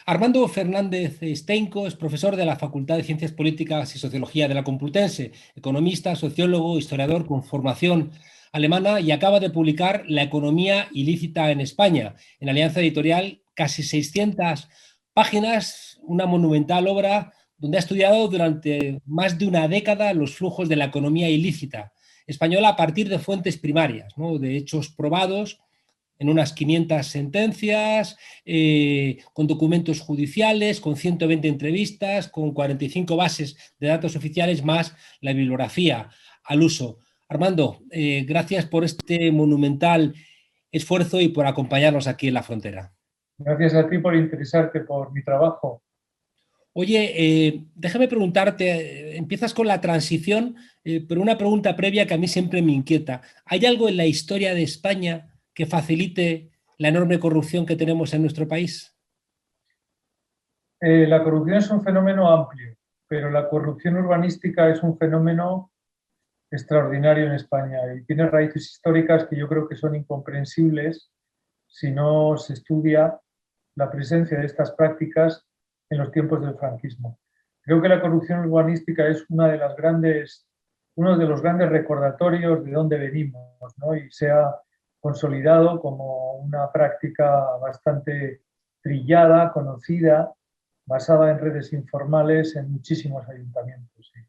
Armando Fernández Steinco es profesor de la Facultad de Ciencias Políticas y Sociología de la Complutense, economista, sociólogo, historiador con formación alemana y acaba de publicar La economía ilícita en España, en Alianza Editorial, casi 600 páginas, una monumental obra donde ha estudiado durante más de una década los flujos de la economía ilícita española a partir de fuentes primarias, ¿no? De hechos probados en unas 500 sentencias, con documentos judiciales, con 120 entrevistas, con 45 bases de datos oficiales, más la bibliografía al uso. Armando, gracias por este monumental esfuerzo y por acompañarnos aquí en la frontera. Gracias a ti por interesarte por mi trabajo. Oye, déjame preguntarte, empiezas con la transición, pero una pregunta previa que a mí siempre me inquieta. ¿Hay algo en la historia de España que facilite la enorme corrupción que tenemos en nuestro país? La corrupción es un fenómeno amplio, pero la corrupción urbanística es un fenómeno extraordinario en España y tiene raíces históricas que yo creo que son incomprensibles si no se estudia la presencia de estas prácticas en los tiempos del franquismo. Creo que la corrupción urbanística es uno de los grandes recordatorios de dónde venimos, ¿no? Y se ha consolidado como una práctica bastante trillada, conocida, basada en redes informales en muchísimos ayuntamientos. Sí.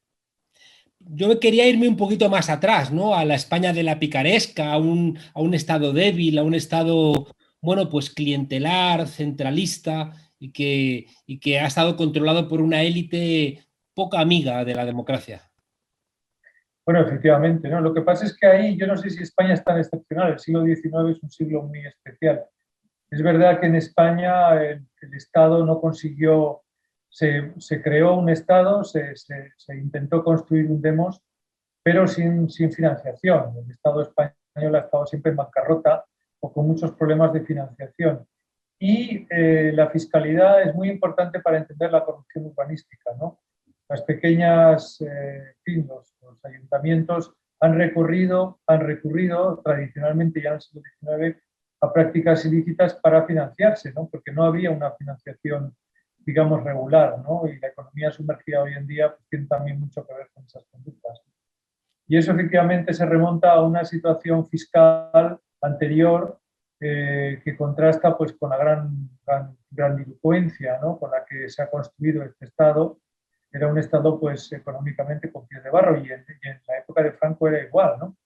Yo quería irme un poquito más atrás, ¿no? A la España de la picaresca, a un estado débil, a un estado, bueno, pues clientelar, centralista y que ha estado controlado por una élite poca amiga de la democracia. Bueno, efectivamente, ¿no? Lo que pasa es que ahí yo no sé si España es tan excepcional, el siglo XIX es un siglo muy especial. Es verdad que en España el Estado no consiguió, se creó un Estado, se intentó construir un demos, pero sin financiación. El Estado español ha estado siempre en bancarrota o con muchos problemas de financiación. Y la fiscalidad es muy importante para entender la corrupción urbanística, ¿no? Las pequeñas, los ayuntamientos han recurrido tradicionalmente ya en el siglo XIX a prácticas ilícitas para financiarse, ¿no? Porque no había una financiación, digamos, regular, ¿no? Y la economía sumergida hoy en día pues, tiene también mucho que ver con esas conductas. Y eso efectivamente se remonta a una situación fiscal anterior que contrasta pues, con la grandilocuencia, ¿no? Con la que se ha construido este Estado. Era un Estado pues, económicamente con pies de barro y en la época de Franco era igual. ¿No?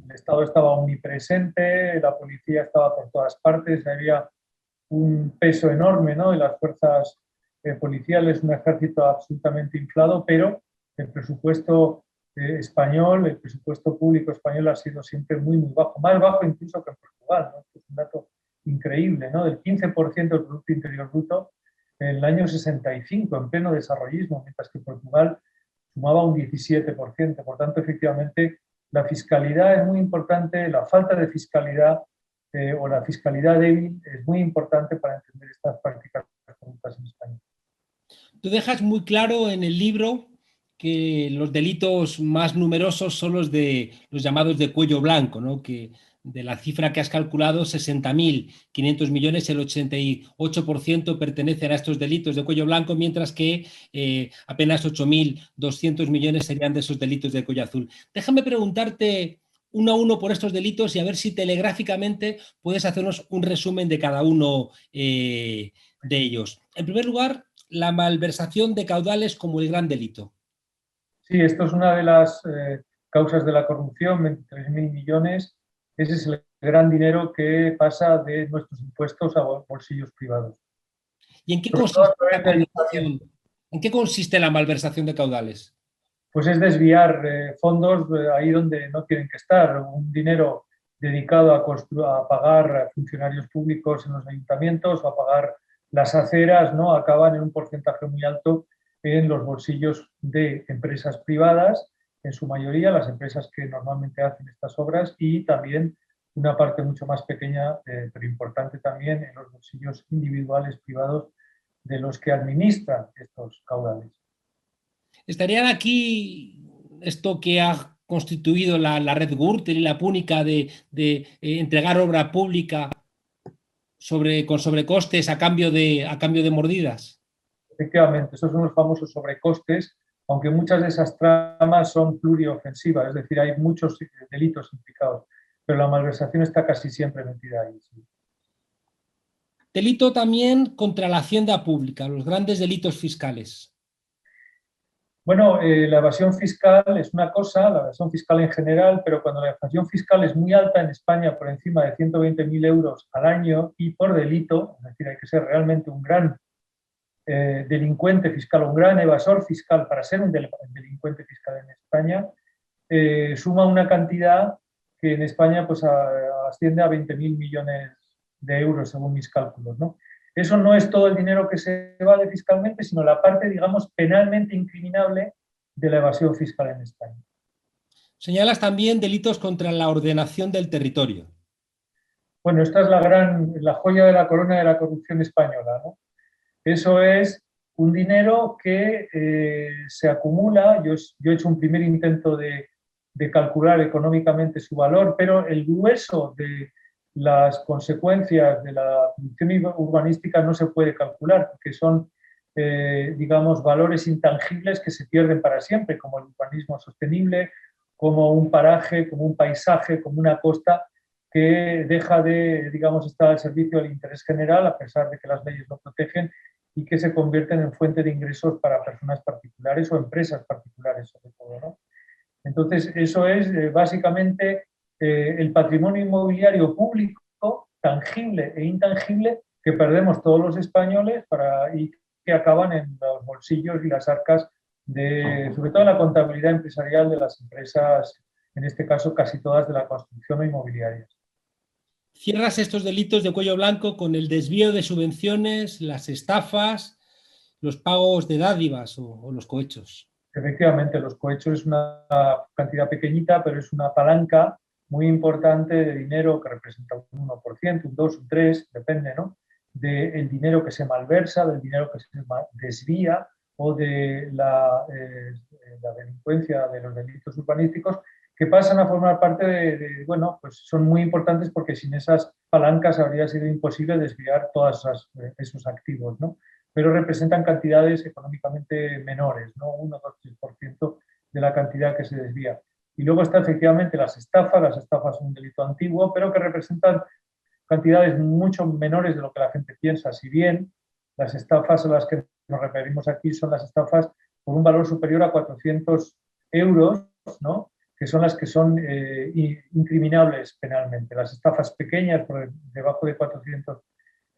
El Estado estaba omnipresente, la policía estaba por todas partes, había un peso enorme, ¿no? De las fuerzas policiales, un ejército absolutamente inflado, pero el presupuesto español, el presupuesto público español ha sido siempre muy, muy bajo, más bajo incluso que en Portugal, ¿no? Es un dato increíble, ¿no? Del 15% del Producto Interior Bruto en el año 65, en pleno desarrollismo, mientras que Portugal sumaba un 17%. Por tanto, efectivamente, la fiscalidad es muy importante, la falta de fiscalidad o la fiscalidad débil es muy importante para entender estas prácticas corruptas en España. Tú dejas muy claro en el libro que los delitos más numerosos son los de los llamados de cuello blanco, ¿no? Que de la cifra que has calculado, 60.500 millones, el 88% pertenecen a estos delitos de cuello blanco, mientras que apenas 8.200 millones serían de esos delitos de cuello azul. Déjame preguntarte uno a uno por estos delitos y a ver si telegráficamente puedes hacernos un resumen de cada uno de ellos. En primer lugar, la malversación de caudales como el gran delito. Sí, esto es una de las causas de la corrupción, 23.000 millones. Ese es el gran dinero que pasa de nuestros impuestos a bolsillos privados. ¿Y en qué Sobre todo a consiste la través de malversación? ayuntamientos. ¿En qué consiste la malversación de caudales? Pues es desviar fondos ahí donde no tienen que estar. Un dinero dedicado a pagar funcionarios públicos en los ayuntamientos o a pagar las aceras, ¿no? Acaban en un porcentaje muy alto en los bolsillos de empresas privadas, en su mayoría las empresas que normalmente hacen estas obras y también una parte mucho más pequeña, pero importante también, en los bolsillos individuales privados de los que administran estos caudales. ¿Estarían aquí esto que ha constituido la red Gürtel y la púnica de entregar obra pública con sobrecostes a cambio de mordidas. Efectivamente, esos son los famosos sobrecostes, aunque muchas de esas tramas son pluriofensivas, es decir, hay muchos delitos implicados, pero la malversación está casi siempre metida ahí. Sí. Delito también contra la hacienda pública, los grandes delitos fiscales. Bueno, la evasión fiscal es una cosa, la evasión fiscal en general, pero cuando la evasión fiscal es muy alta en España, por encima de 120.000 euros al año y por delito, es decir, hay que ser realmente un gran delincuente fiscal, un gran evasor fiscal para ser un delincuente fiscal en España, suma una cantidad que en España pues, asciende a 20.000 millones de euros, según mis cálculos, ¿no? Eso no es todo el dinero que se evade fiscalmente, sino la parte, digamos, penalmente incriminable de la evasión fiscal en España. Señalas también delitos contra la ordenación del territorio. Bueno, esta es la joya de la corona de la corrupción española, ¿no? Eso es un dinero que se acumula. Yo he hecho un primer intento de calcular económicamente su valor, pero el grueso de las consecuencias de la producción urbanística no se puede calcular, porque son, digamos, valores intangibles que se pierden para siempre, como el urbanismo sostenible, como un paraje, como un paisaje, como una costa que deja de, digamos, estar al servicio del interés general, a pesar de que las leyes lo protegen, y que se convierten en fuente de ingresos para personas particulares o empresas particulares, sobre todo, ¿no? Entonces, eso es básicamente el patrimonio inmobiliario público, tangible e intangible, que perdemos todos los españoles y que acaban en los bolsillos y las arcas sobre todo en la contabilidad empresarial de las empresas, en este caso casi todas de la construcción o inmobiliarias. Cierras estos delitos de cuello blanco con el desvío de subvenciones, las estafas, los pagos de dádivas o los cohechos. Efectivamente, los cohechos es una cantidad pequeñita, pero es una palanca muy importante de dinero que representa un 1%, un 2, un 3, depende, ¿no? Del dinero que se malversa, del dinero que se desvía o de la delincuencia de los delitos urbanísticos que pasan a formar parte bueno, pues son muy importantes porque sin esas palancas habría sido imposible desviar todos esos activos, ¿no? Pero representan cantidades económicamente menores, ¿no? 1, 2, 3% de la cantidad que se desvía. Y luego está efectivamente las estafas son un delito antiguo, pero que representan cantidades mucho menores de lo que la gente piensa. Si bien las estafas a las que nos referimos aquí son las estafas por un valor superior a 400 euros, ¿no? Que son las que son incriminables penalmente. Las estafas pequeñas, por debajo de 400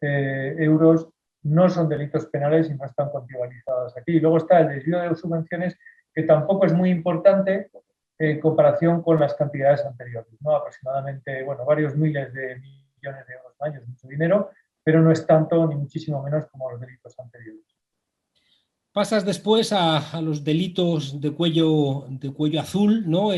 euros, no son delitos penales y no están contabilizadas aquí. Y luego está el desvío de subvenciones, que tampoco es muy importante en comparación con las cantidades anteriores, ¿no? Aproximadamente, bueno, varios miles de millones de euros al año, es mucho dinero, pero no es tanto ni muchísimo menos como los delitos anteriores. Pasas después a los delitos de cuello azul, ¿no?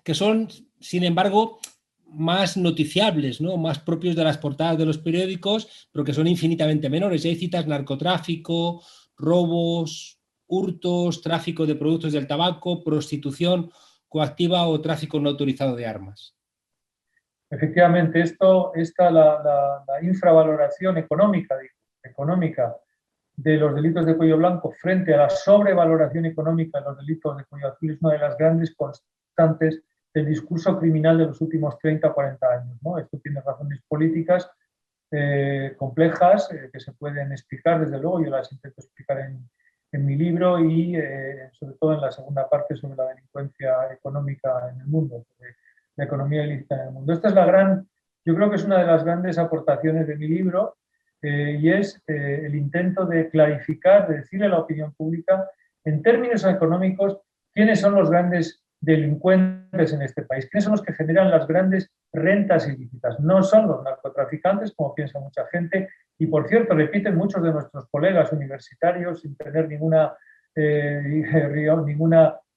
Que son, sin embargo, más noticiables, ¿no? Más propios de las portadas de los periódicos, pero que son infinitamente menores. Y ahí citas narcotráfico, robos, hurtos, tráfico de productos del tabaco, prostitución coactiva o tráfico no autorizado de armas. Efectivamente, la infravaloración económica de los delitos de cuello blanco frente a la sobrevaloración económica de los delitos de cuello azul es una de las grandes constantes del discurso criminal de los últimos 30 o 40 años, ¿no? Esto tiene razones políticas complejas que se pueden explicar, desde luego, yo las intento explicar en mi libro y sobre todo en la segunda parte sobre la delincuencia económica en el mundo, sobre la economía ilícita en el mundo. Esta es yo creo que es una de las grandes aportaciones de mi libro, y es el intento de clarificar, de decirle a la opinión pública, en términos económicos, quiénes son los grandes delincuentes en este país, quiénes son los que generan las grandes rentas ilícitas. No son los narcotraficantes, como piensa mucha gente, y por cierto, repiten muchos de nuestros colegas universitarios sin tener ninguna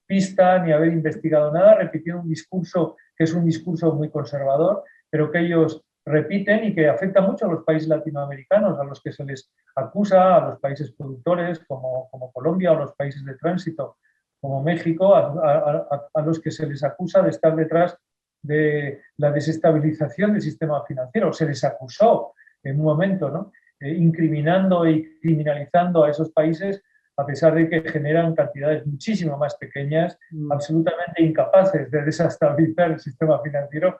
pista ni haber investigado nada, repitiendo un discurso que es un discurso muy conservador, pero que ellos repiten y que afecta mucho a los países latinoamericanos, a los que se les acusa, a los países productores como Colombia, o los países de tránsito como México, a los que se les acusa de estar detrás de la desestabilización del sistema financiero. Se les acusó en un momento, ¿no? Incriminando y criminalizando a esos países a pesar de que generan cantidades muchísimo más pequeñas, absolutamente incapaces de desestabilizar el sistema financiero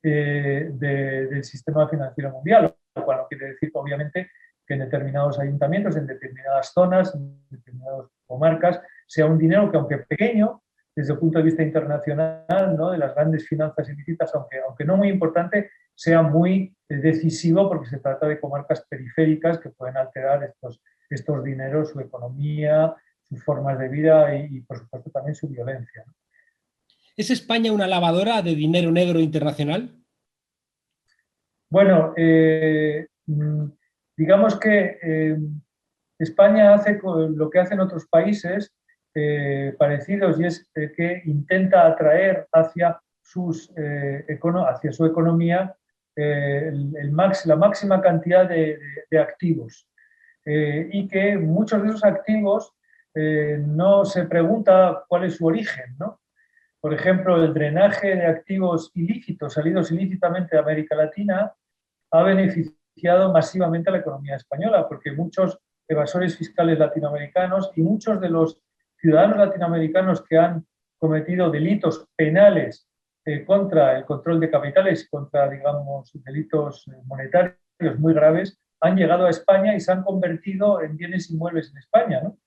del sistema financiero mundial, lo cual no quiere decir, obviamente, que en determinados ayuntamientos, en determinadas zonas, en determinadas comarcas, sea un dinero que, aunque pequeño, desde el punto de vista internacional, ¿no? De las grandes finanzas ilícitas, aunque no muy importante, sea muy decisivo porque se trata de comarcas periféricas que pueden alterar estos dineros, su economía, sus formas de vida y por supuesto, también su violencia, ¿no? ¿Es España una lavadora de dinero negro internacional? Bueno, digamos que España hace lo que hacen otros países parecidos, y es que intenta atraer hacia su economía la máxima cantidad de activos. Y que muchos de esos activos no se pregunta cuál es su origen, ¿no? Por ejemplo, el drenaje de activos ilícitos salidos ilícitamente de América Latina ha beneficiado masivamente a la economía española, porque muchos evasores fiscales latinoamericanos y muchos de los ciudadanos latinoamericanos que han cometido delitos penales contra el control de capitales, contra, digamos, delitos monetarios muy graves, han llegado a España y se han convertido en bienes inmuebles en España, ¿no?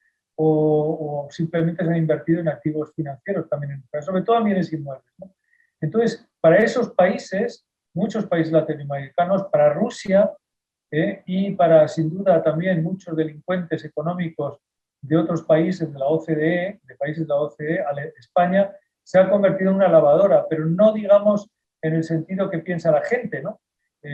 O simplemente se han invertido en activos financieros también, sobre todo en bienes inmuebles, ¿no? Entonces, para esos países, muchos países latinoamericanos, para Rusia y para, sin duda, también muchos delincuentes económicos de otros países de la OCDE, de países de la OCDE, España se ha convertido en una lavadora, pero no, digamos, en el sentido que piensa la gente, ¿no?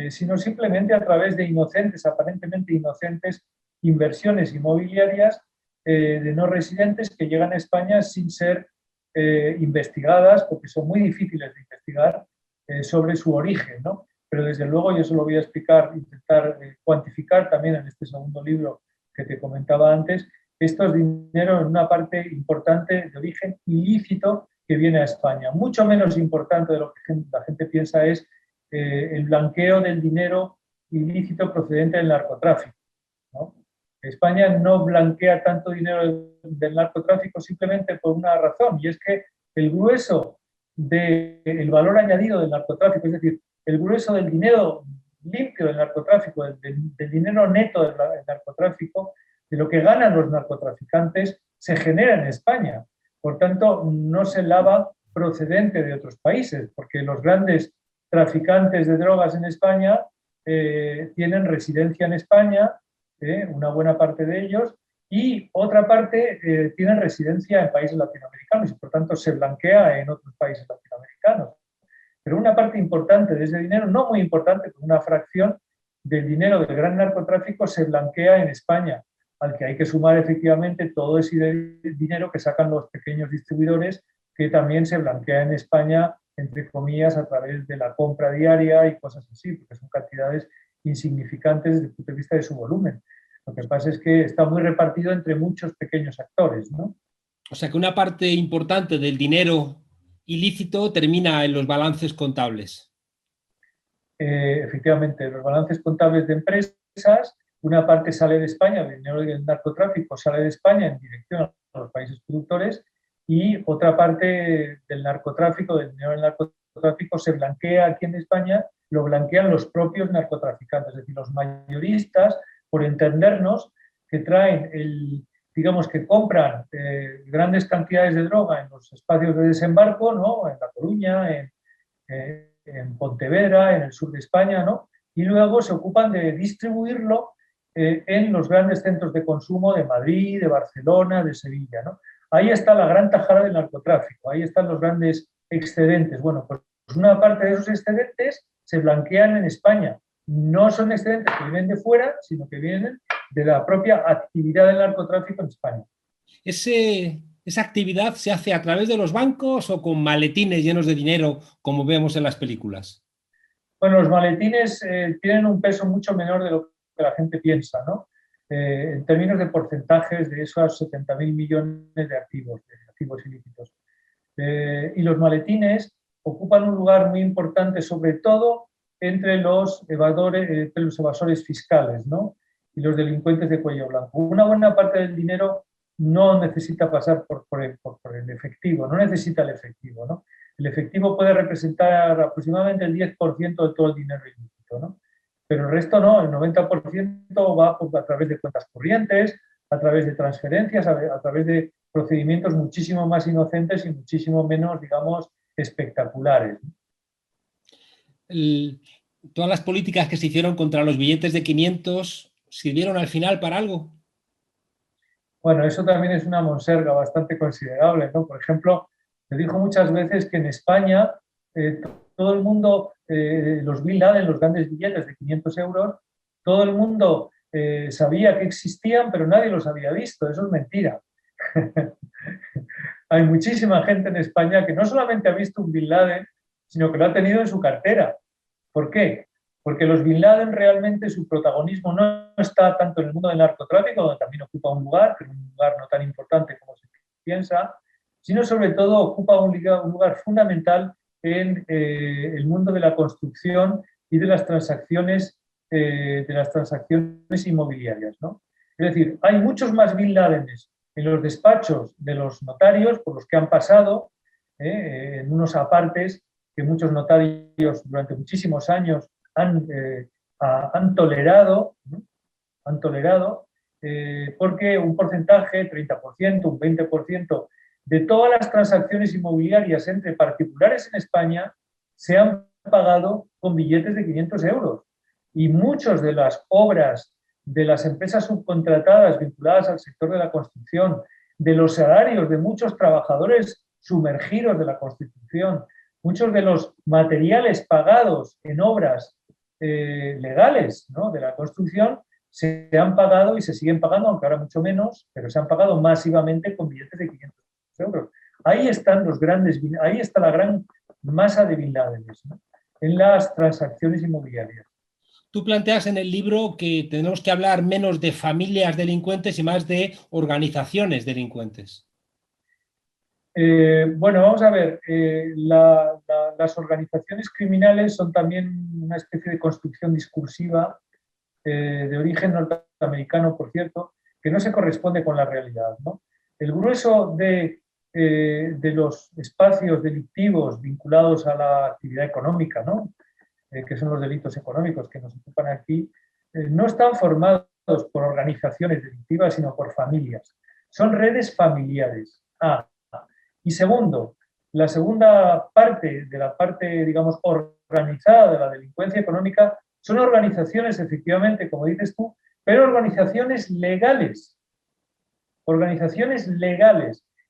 Sino simplemente a través de inocentes, aparentemente inocentes, inversiones inmobiliarias de no residentes que llegan a España sin ser investigadas, porque son muy difíciles de investigar, sobre su origen, ¿no? Pero desde luego, y eso lo voy a explicar, intentar cuantificar también en este segundo libro que te comentaba antes, esto es dinero en una parte importante de origen ilícito que viene a España. Mucho menos importante de lo que la gente piensa es el blanqueo del dinero ilícito procedente del narcotráfico, ¿no? España no blanquea tanto dinero del narcotráfico simplemente por una razón, y es que el grueso del valor añadido del narcotráfico, es decir, el grueso del dinero limpio del narcotráfico, del dinero neto del narcotráfico, de lo que ganan los narcotraficantes, se genera en España. Por tanto, no se lava procedente de otros países, porque los grandes traficantes de drogas en España tienen residencia en España, una buena parte de ellos, y otra parte tienen residencia en países latinoamericanos y por tanto se blanquea en otros países latinoamericanos. Pero una parte importante de ese dinero, no muy importante, pero una fracción del dinero del gran narcotráfico se blanquea en España, al que hay que sumar efectivamente todo ese dinero que sacan los pequeños distribuidores, que también se blanquea en España, entre comillas, a través de la compra diaria y cosas así, porque son cantidades insignificantes desde el punto de vista de su volumen. Lo que pasa es que está muy repartido entre muchos pequeños actores, ¿no? O sea que una parte importante del dinero ilícito termina en los balances contables. Efectivamente, los balances contables de empresas, una parte sale de España, el dinero del narcotráfico sale de España en dirección a los países productores, y otra parte del narcotráfico, del dinero del narcotráfico, se blanquea aquí en España, lo blanquean los propios narcotraficantes, es decir, los mayoristas, por entendernos, que traen digamos que compran grandes cantidades de droga en los espacios de desembarco, ¿no? En La Coruña, en Pontevedra, en el sur de España, ¿no? Y luego se ocupan de distribuirlo en los grandes centros de consumo de Madrid, de Barcelona, de Sevilla, ¿no? Ahí está la gran tajada del narcotráfico, ahí están los grandes excedentes. Bueno, pues una parte de esos excedentes se blanquean en España. No son excedentes que vienen de fuera, sino que vienen de la propia actividad del narcotráfico en España. ¿Esa actividad se hace a través de los bancos o con maletines llenos de dinero, como vemos en las películas? Bueno, los maletines tienen un peso mucho menor de lo que la gente piensa, ¿no? En términos de porcentajes de esos 70.000 millones de activos ilícitos. Y los maletines ocupan un lugar muy importante, sobre todo entre los evasores fiscales, ¿no? Y los delincuentes de cuello blanco. Una buena parte del dinero no necesita pasar por el efectivo, no necesita el efectivo, ¿no? El efectivo puede representar aproximadamente el 10% de todo el dinero ilícito, ¿no? Pero el resto no, el 90% va a través de cuentas corrientes, a través de transferencias, a través de procedimientos muchísimo más inocentes y muchísimo menos, digamos, espectaculares. Todas las políticas que se hicieron contra los billetes de 500 sirvieron al final para algo. Bueno, eso también es una monserga bastante considerable, ¿no? Por ejemplo, me dijo muchas veces que en España todo el mundo, los Bin Laden, los grandes billetes de 500 euros, todo el mundo sabía que existían, pero nadie los había visto. Eso es mentira. Hay muchísima gente en España que no solamente ha visto un Bin Laden, sino que lo ha tenido en su cartera. ¿Por qué? Porque los Bin Laden realmente su protagonismo no está tanto en el mundo del narcotráfico, donde también ocupa un lugar, pero un lugar no tan importante como se piensa, sino sobre todo ocupa un lugar fundamental en el mundo de la construcción y de las transacciones inmobiliarias, ¿no? Es decir, hay muchos más Bin Ladenes en los despachos de los notarios por los que han pasado, en unos apartes que muchos notarios durante muchísimos años han tolerado, ¿no? Porque un porcentaje, 30%, un 20%, de todas las transacciones inmobiliarias entre particulares en España se han pagado con billetes de 500 euros. Y muchas de las obras de las empresas subcontratadas vinculadas al sector de la construcción, de los salarios de muchos trabajadores sumergidos de la construcción, muchos de los materiales pagados en obras legales, ¿no?, de la construcción, se han pagado y se siguen pagando, aunque ahora mucho menos, pero se han pagado masivamente con billetes de 500 euros. Ahí están ahí está la gran masa de Bin Ladenes, ¿no?, en las transacciones inmobiliarias. Tú planteas en el libro que tenemos que hablar menos de familias delincuentes y más de organizaciones delincuentes. Bueno, vamos a ver, las organizaciones criminales son también una especie de construcción discursiva de origen norteamericano, por cierto, que no se corresponde con la realidad, ¿no? El grueso de los espacios delictivos vinculados a la actividad económica, ¿no?, que son los delitos económicos que nos ocupan aquí, no están formados por organizaciones delictivas, sino por familias. Son redes familiares. Y segundo, la segunda parte de la parte, digamos, organizada de la delincuencia económica son organizaciones, efectivamente, como dices tú, pero organizaciones legales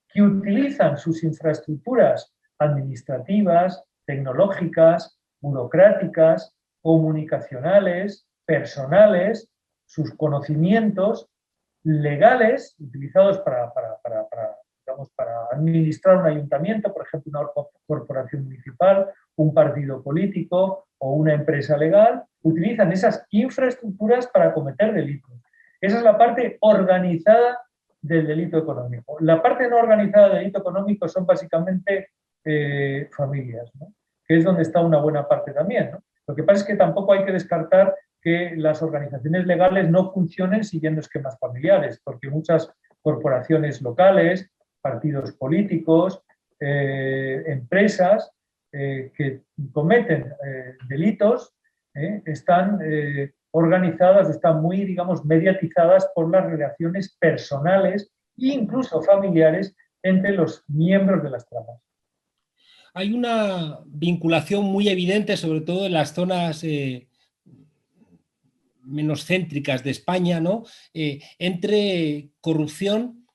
que utilizan sus infraestructuras administrativas, tecnológicas, burocráticas, comunicacionales, personales, sus conocimientos legales utilizados para administrar un ayuntamiento, por ejemplo, una corporación municipal, un partido político o una empresa legal, utilizan esas infraestructuras para cometer delitos. Esa es la parte organizada del delito económico. La parte no organizada del delito económico son básicamente familias, ¿no?, que es donde está una buena parte también, ¿no? Lo que pasa es que tampoco hay que descartar que las organizaciones legales no funcionen siguiendo esquemas familiares, porque muchas corporaciones locales, partidos políticos, empresas que cometen delitos están organizadas, están muy, digamos, mediatizadas por las relaciones personales e incluso familiares entre los miembros de las tramas. Hay una vinculación muy evidente, sobre todo en las zonas menos céntricas de España, ¿no?, entre corrupción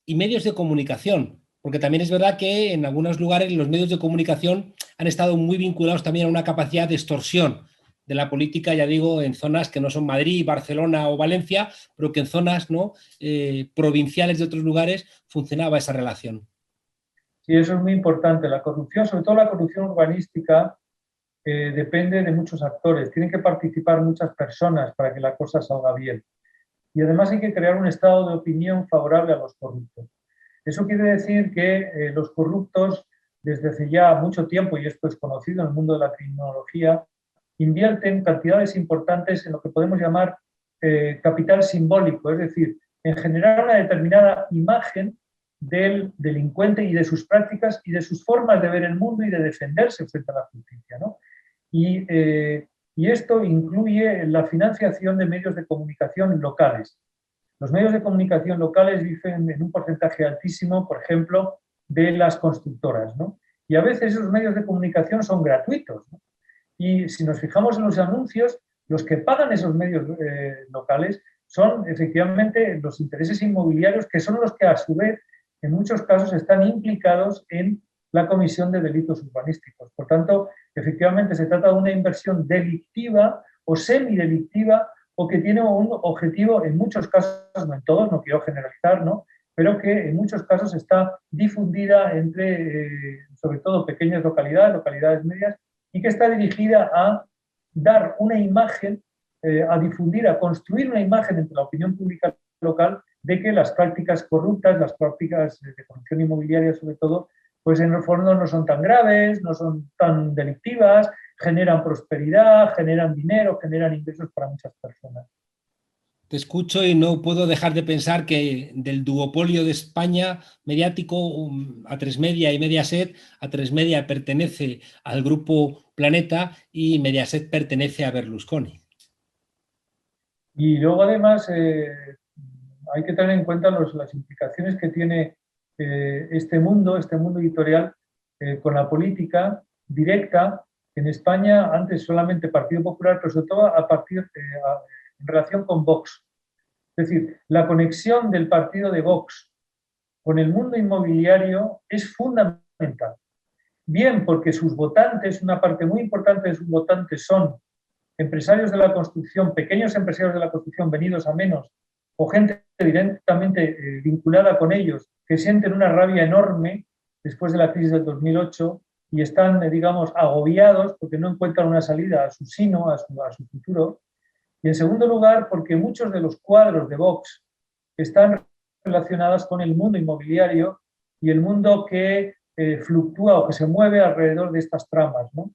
y medios de comunicación, porque también es verdad que en algunos lugares los medios de comunicación han estado muy vinculados también a una capacidad de extorsión de la política, ya digo, en zonas que no son Madrid, Barcelona o Valencia, pero que en zonas, ¿no?, provinciales de otros lugares funcionaba esa relación. Sí, eso es muy importante. La corrupción, sobre todo la corrupción urbanística, depende de muchos actores. Tienen que participar muchas personas para que la cosa salga bien. Y además hay que crear un estado de opinión favorable a los corruptos. Eso quiere decir que los corruptos, desde hace ya mucho tiempo, y esto es conocido en el mundo de la criminología, invierten cantidades importantes en lo que podemos llamar capital simbólico, es decir, en generar una determinada imagen del delincuente y de sus prácticas y de sus formas de ver el mundo y de defenderse frente a la justicia, ¿no? Y esto incluye la financiación de medios de comunicación locales. Los medios de comunicación locales viven en un porcentaje altísimo, por ejemplo, de las constructoras, ¿no? Y a veces esos medios de comunicación son gratuitos, ¿no? Y si nos fijamos en los anuncios, los que pagan esos medios locales son efectivamente los intereses inmobiliarios, que son los que a su vez en muchos casos están implicados en la comisión de delitos urbanísticos. Por tanto, efectivamente se trata de una inversión delictiva o semidelictiva o que tiene un objetivo, en muchos casos, no en todos, no quiero generalizar, ¿no? Pero que en muchos casos está difundida entre, sobre todo, pequeñas localidades, localidades medias, y que está dirigida a dar una imagen, a difundir, a construir una imagen entre la opinión pública local de que las prácticas corruptas, las prácticas de corrupción inmobiliaria sobre todo, pues en el fondo no son tan graves, no son tan delictivas, generan prosperidad, generan dinero, generan ingresos para muchas personas. Te escucho y no puedo dejar de pensar que del duopolio de España mediático, Atresmedia y Mediaset, Atresmedia pertenece al grupo Planeta y Mediaset pertenece a Berlusconi. Y luego además hay que tener en cuenta las implicaciones que tiene este mundo editorial con la política directa. En España antes solamente Partido Popular, pero sobre todo en relación con Vox. Es decir, la conexión del partido de Vox con el mundo inmobiliario es fundamental. Bien porque sus votantes, una parte muy importante de sus votantes son empresarios de la construcción, pequeños empresarios de la construcción venidos a menos, o gente directamente vinculada con ellos, que sienten una rabia enorme después de la crisis del 2008 y están, digamos, agobiados porque no encuentran una salida a su sino, a su futuro. Y en segundo lugar, porque muchos de los cuadros de Vox están relacionados con el mundo inmobiliario y el mundo que fluctúa o que se mueve alrededor de estas tramas, ¿no?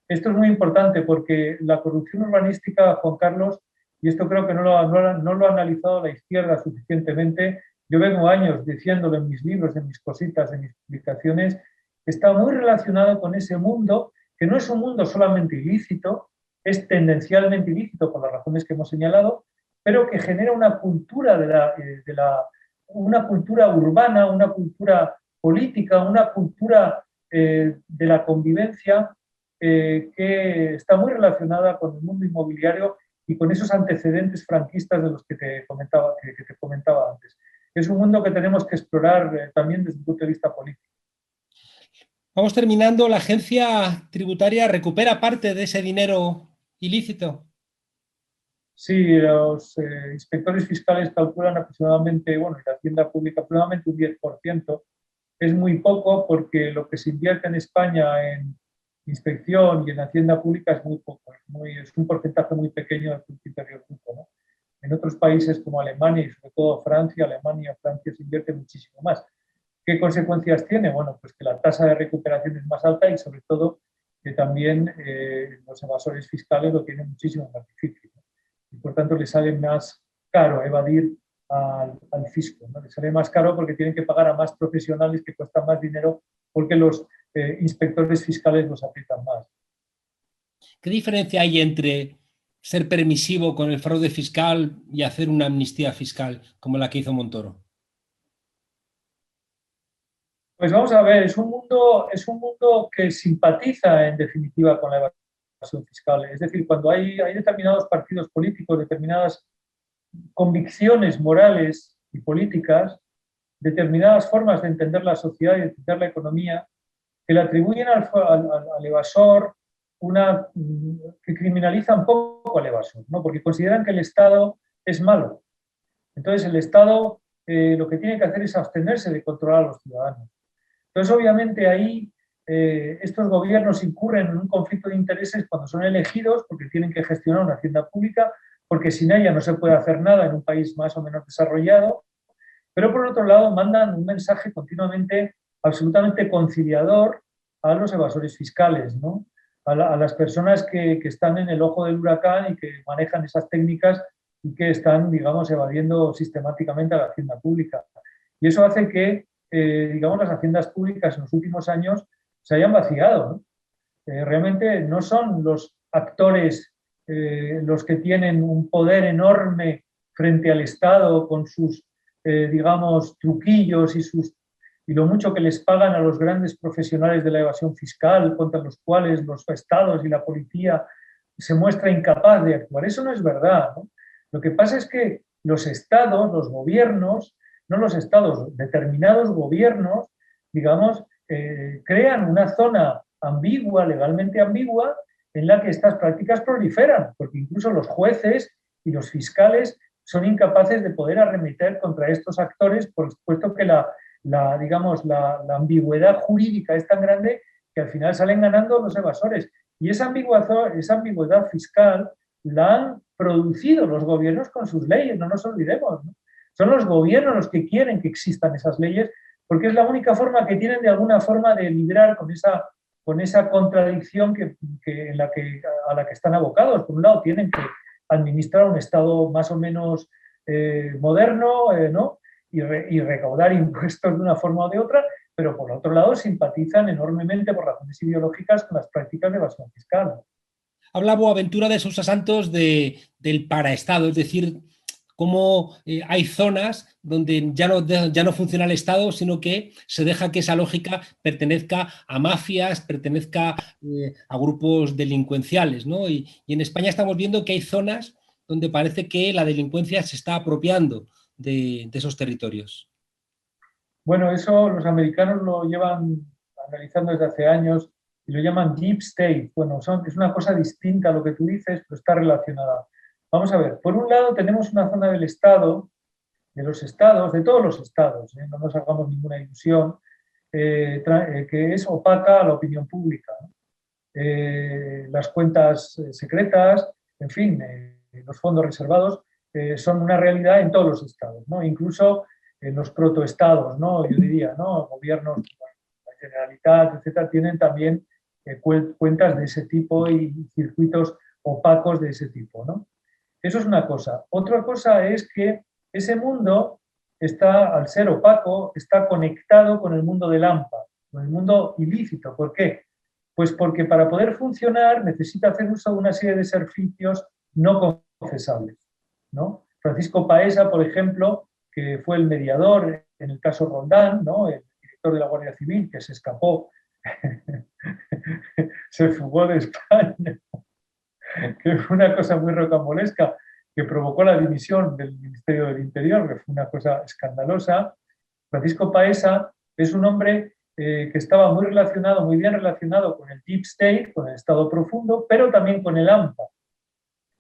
Esto es muy importante porque la corrupción urbanística, Juan Carlos, y esto creo que no lo ha analizado la izquierda suficientemente, yo vengo años diciéndolo en mis libros, en mis cositas, en mis publicaciones, está muy relacionado con ese mundo, que no es un mundo solamente ilícito, es tendencialmente ilícito por las razones que hemos señalado, pero que genera una cultura una cultura urbana, una cultura política, una cultura de la convivencia que está muy relacionada con el mundo inmobiliario y con esos antecedentes franquistas de los que te comentaba antes. Es un mundo que tenemos que explorar también desde el punto de vista político. Vamos terminando. ¿La agencia tributaria recupera parte de ese dinero ilícito? Sí, los inspectores fiscales calculan aproximadamente, bueno, en la hacienda pública aproximadamente un 10%. Es muy poco porque lo que se invierte en España en inspección y en hacienda pública es muy poco, es un porcentaje muy pequeño del Producto Interior Bruto, ¿no? En otros países como Alemania y sobre todo Francia se invierte muchísimo más. ¿Qué consecuencias tiene? Bueno, pues que la tasa de recuperación es más alta y sobre todo que también los evasores fiscales lo tienen muchísimo más difícil, ¿no? Y por tanto les sale más caro evadir al fisco, ¿no? Les sale más caro porque tienen que pagar a más profesionales que cuestan más dinero porque los inspectores fiscales los aprietan más. ¿Qué diferencia hay entre ser permisivo con el fraude fiscal y hacer una amnistía fiscal como la que hizo Montoro? Pues vamos a ver, es un mundo que simpatiza en definitiva con la evasión fiscal. Es decir, cuando hay determinados partidos políticos, determinadas convicciones morales y políticas, determinadas formas de entender la sociedad y de entender la economía, que le atribuyen al evasor que criminalizan poco al evasor, ¿no? Porque consideran que el Estado es malo. Entonces el Estado lo que tiene que hacer es abstenerse de controlar a los ciudadanos. Entonces obviamente ahí estos gobiernos incurren en un conflicto de intereses cuando son elegidos porque tienen que gestionar una hacienda pública, porque sin ella no se puede hacer nada en un país más o menos desarrollado, pero por otro lado mandan un mensaje continuamente absolutamente conciliador a los evasores fiscales, ¿no? a las personas que están en el ojo del huracán y que manejan esas técnicas y que están, digamos, evadiendo sistemáticamente a la hacienda pública. Y eso hace que, digamos, las haciendas públicas en los últimos años se hayan vaciado, ¿no? Realmente no son los actores los que tienen un poder enorme frente al Estado con sus, digamos, truquillos y lo mucho que les pagan a los grandes profesionales de la evasión fiscal, contra los cuales los estados y la policía se muestra incapaz de actuar. Eso no es verdad, ¿no? Lo que pasa es que los estados, los gobiernos, no los estados, determinados gobiernos, digamos, crean una zona ambigua, legalmente ambigua, en la que estas prácticas proliferan, porque incluso los jueces y los fiscales son incapaces de poder arremeter contra estos actores, puesto que digamos, la ambigüedad jurídica es tan grande que al final salen ganando los evasores. Y esa ambigüedad fiscal la han producido los gobiernos con sus leyes, no nos olvidemos, ¿no? Son los gobiernos los que quieren que existan esas leyes, porque es la única forma que tienen de alguna forma de librar con esa contradicción a la que están abocados. Por un lado, tienen que administrar un Estado más o menos moderno, ¿no? y recaudar impuestos de una forma o de otra, pero por otro lado simpatizan enormemente por razones ideológicas con las prácticas de evasión fiscal. Habla Boaventura de Sousa Santos del paraestado, es decir, cómo hay zonas donde ya no funciona el Estado, sino que se deja que esa lógica pertenezca a mafias, pertenezca a grupos delincuenciales, ¿no? Y en España estamos viendo que hay zonas donde parece que la delincuencia se está apropiando de esos territorios. Bueno, eso los americanos lo llevan analizando desde hace años y lo llaman Deep State. Bueno, es una cosa distinta a lo que tú dices, pero está relacionada. Vamos a ver, por un lado tenemos una zona del Estado, de los estados, de todos los estados, no nos hagamos ninguna ilusión, que es opaca a la opinión pública, ¿no? Las cuentas secretas, en fin, los fondos reservados son una realidad en todos los estados, ¿no? Incluso en los protoestados, ¿no? Yo diría, ¿no? Gobiernos, la Generalitat, etcétera, tienen también cuentas de ese tipo y circuitos opacos de ese tipo, ¿no? Eso es una cosa. Otra cosa es que ese mundo está, al ser opaco, está conectado con el mundo del AMPA, con el mundo ilícito. ¿Por qué? Pues porque para poder funcionar necesita hacer uso de una serie de servicios no confesables, ¿no? Francisco Paesa, por ejemplo, que fue el mediador en el caso Roldán, ¿no? El director de la Guardia Civil, que se escapó, se fugó de España, que fue una cosa muy rocambolesca, que provocó la dimisión del Ministerio del Interior, que fue una cosa escandalosa. Francisco Paesa es un hombre que estaba muy bien relacionado con el Deep State, con el Estado profundo, pero también con el AMPA.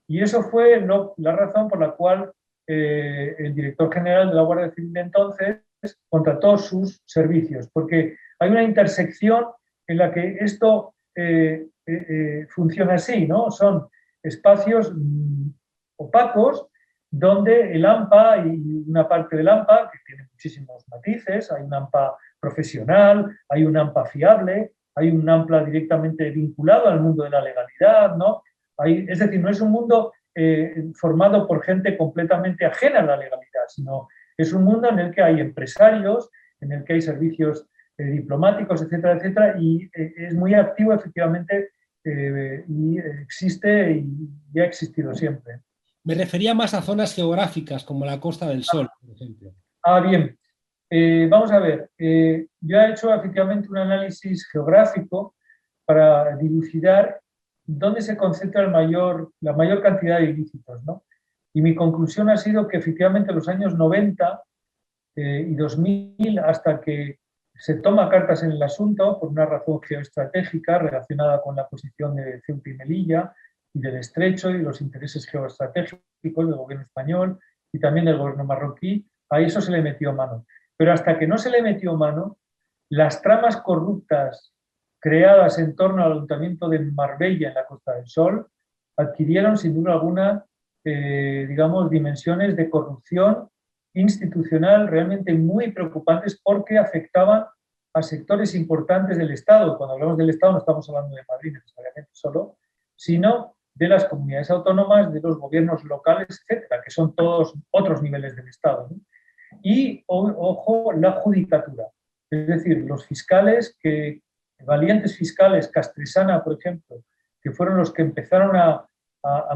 Y eso fue la razón por la cual el director general de la Guardia Civil de entonces contrató sus servicios, porque hay una intersección en la que esto funciona así, ¿no? Son espacios opacos donde el AMPA y una parte del AMPA, que tiene muchísimos matices, hay un AMPA profesional, hay un AMPA fiable, hay un AMPA directamente vinculado al mundo de la legalidad, ¿no? Es decir, no es un mundo formado por gente completamente ajena a la legalidad, sino es un mundo en el que hay empresarios, en el que hay servicios diplomáticos, etcétera, etcétera, y es muy activo efectivamente y existe y ha existido siempre. Me refería más a zonas geográficas como la Costa del Sol, por ejemplo. Bien. Vamos a ver. Yo he hecho efectivamente un análisis geográfico para dilucidar dónde se concentra la mayor cantidad de ilícitos, ¿no? Y mi conclusión ha sido que efectivamente en los años 90 y 2000, hasta que se toma cartas en el asunto por una razón geoestratégica relacionada con la posición de Ceuta y Melilla y del Estrecho y los intereses geoestratégicos del gobierno español y también del gobierno marroquí, a eso se le metió mano. Pero hasta que no se le metió mano, las tramas corruptas creadas en torno al ayuntamiento de Marbella en la Costa del Sol adquirieron sin duda alguna, digamos, dimensiones de corrupción institucional realmente muy preocupantes porque afectaban a sectores importantes del Estado. Cuando hablamos del Estado no estamos hablando de Madrid necesariamente solo, sino de las comunidades autónomas, de los gobiernos locales, etcétera, que son todos otros niveles del Estado, ¿no? Y, ojo, la judicatura. Es decir, los fiscales, valientes fiscales, Castresana, por ejemplo, que fueron los que empezaron a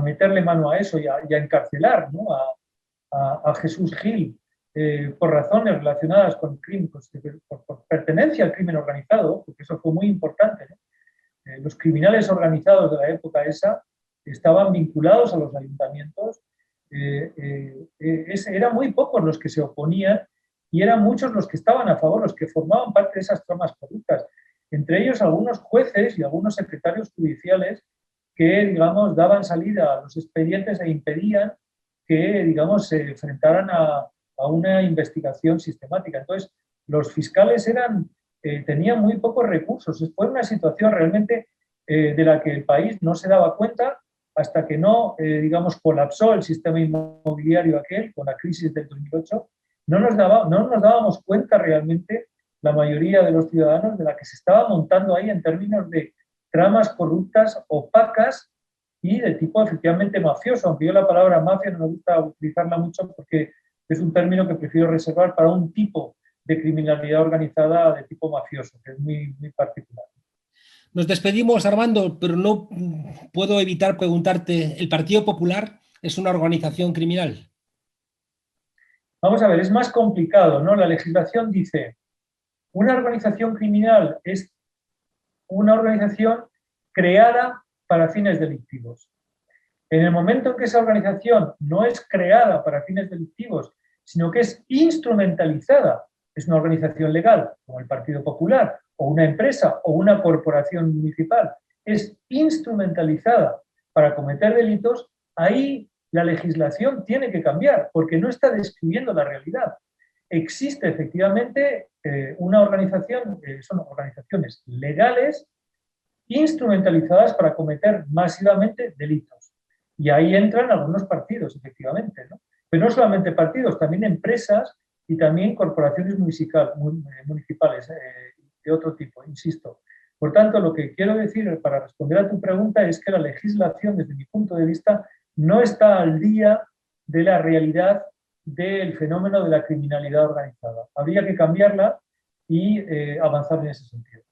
meterle mano a eso y a encarcelar, ¿no? a Jesús Gil por razones relacionadas con el crimen, por pertenencia al crimen organizado, porque eso fue muy importante, ¿no? Los criminales organizados de la época esa estaban vinculados a los ayuntamientos, eran muy pocos los que se oponían y eran muchos los que estaban a favor, los que formaban parte de esas tramas corruptas, entre ellos algunos jueces y algunos secretarios judiciales que, digamos, daban salida a los expedientes e impedían que, digamos, se enfrentaran a una investigación sistemática. Entonces, los fiscales tenían muy pocos recursos. Fue una situación realmente de la que el país no se daba cuenta hasta que no, digamos, colapsó el sistema inmobiliario aquel con la crisis del 2008. No nos dábamos cuenta realmente, la mayoría de los ciudadanos, de la que se estaba montando ahí en términos de tramas corruptas, opacas y de tipo efectivamente mafioso, aunque yo la palabra mafia no me gusta utilizarla mucho porque es un término que prefiero reservar para un tipo de criminalidad organizada de tipo mafioso, que es muy, muy particular. Nos despedimos, Armando, pero no puedo evitar preguntarte, ¿el Partido Popular es una organización criminal? Vamos a ver, es más complicado, ¿no? La legislación dice, una organización criminal es una organización creada para fines delictivos. En el momento en que esa organización no es creada para fines delictivos, sino que es instrumentalizada, es una organización legal, como el Partido Popular, o una empresa, o una corporación municipal, es instrumentalizada para cometer delitos, ahí la legislación tiene que cambiar, porque no está describiendo la realidad. Existe efectivamente una organización, son organizaciones legales, instrumentalizadas para cometer masivamente delitos. Y ahí entran algunos partidos, efectivamente, ¿no? Pero no solamente partidos, también empresas y también corporaciones municipales de otro tipo, insisto. Por tanto, lo que quiero decir para responder a tu pregunta es que la legislación, desde mi punto de vista, no está al día de la realidad del fenómeno de la criminalidad organizada. Habría que cambiarla y avanzar en ese sentido.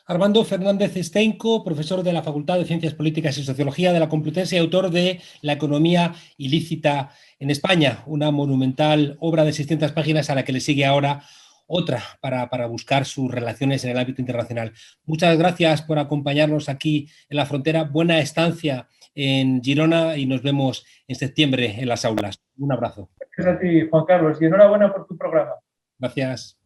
Armando Fernández Stenco, profesor de la Facultad de Ciencias Políticas y Sociología de la Complutense y autor de La economía ilícita en España, una monumental obra de 600 páginas a la que le sigue ahora otra para buscar sus relaciones en el ámbito internacional. Muchas gracias por acompañarnos aquí en la frontera. Buena estancia en Girona y nos vemos en septiembre en las aulas. Un abrazo. Gracias a ti, Juan Carlos, y enhorabuena por tu programa. Gracias.